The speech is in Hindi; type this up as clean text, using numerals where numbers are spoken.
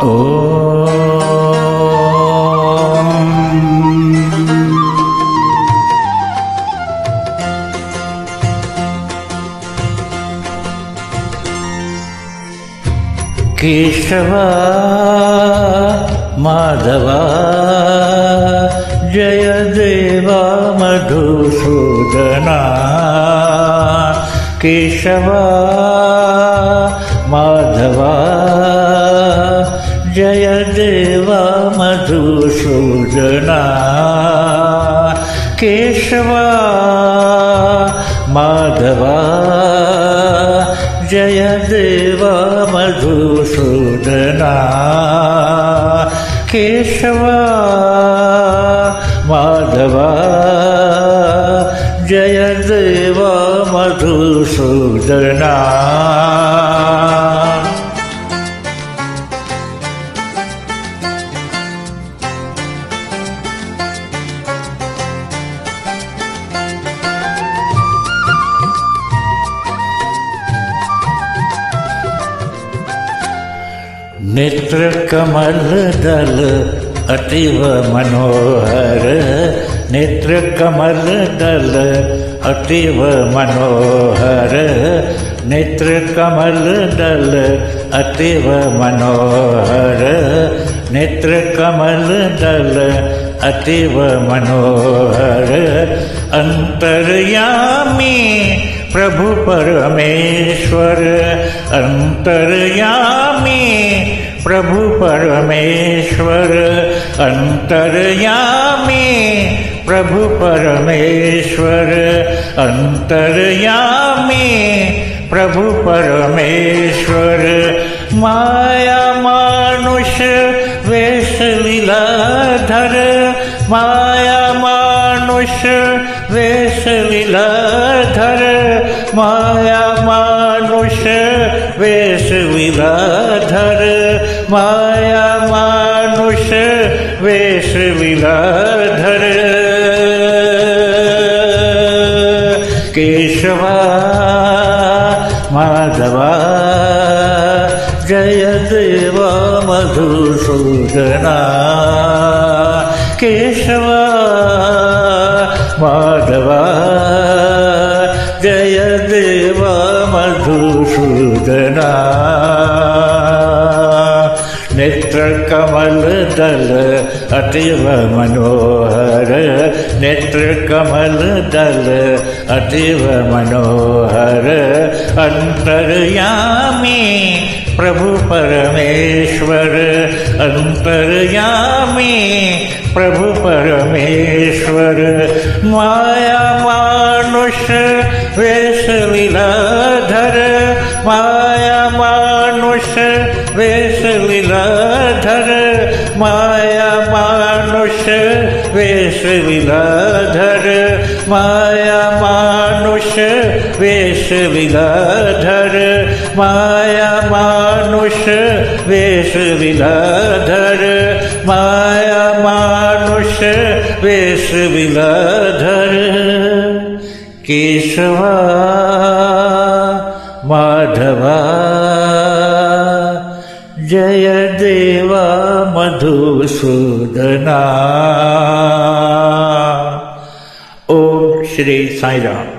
केशवा माधवा जय देवा मधुसूदना। केशवा माधवा जय देवा मधुसूदना। केशवा माधवा जय देवा मधुसूदना। केशवा माधवा जय देवा मधुसूदना। नेत्र कमल दल अतीव मनोहर। नेत्र कमल दल अतीव मनोहर। नेत्र कमल दल अतीव मनोहर। नेत्र कमल दल अतीव मनोहर। अंतर्यामी प्रभु परमेश्वर। अंतर्यामी प्रभु परमेश्वर। अंतर्यामी प्रभु परमेश्वर। अंतर्यामी प्रभु परमेश्वर। माया मानुष वेश लीलाधर। माया मानुष वेश लीलाधर। माया मानुष वेश लीलाधर। माया मानुष वेश लीलाधर। केशवा माधवा जय देवा मधुसूदना। केशवा माधवा जय देवा मधुसूदना। नेत्र कमल दल अतीव मनोहर। नेत्र कमल दल अतीव मनोहर। अंतर्यामी प्रभु परमेश्वर। अंतर्यामी प्रभु परमेश्वर। माया मानुष वेश लीलाधर। माया मानुष वेश लीलाधर। माया मानुष वेश लीलाधर। माया मानुष वेश लीलाधर। माया मानुष वेश लीलाधर। माया मानुष वेश लीलाधर। केशवा माधवा जय देवा मधुसूदना। ओम श्री साईं राम।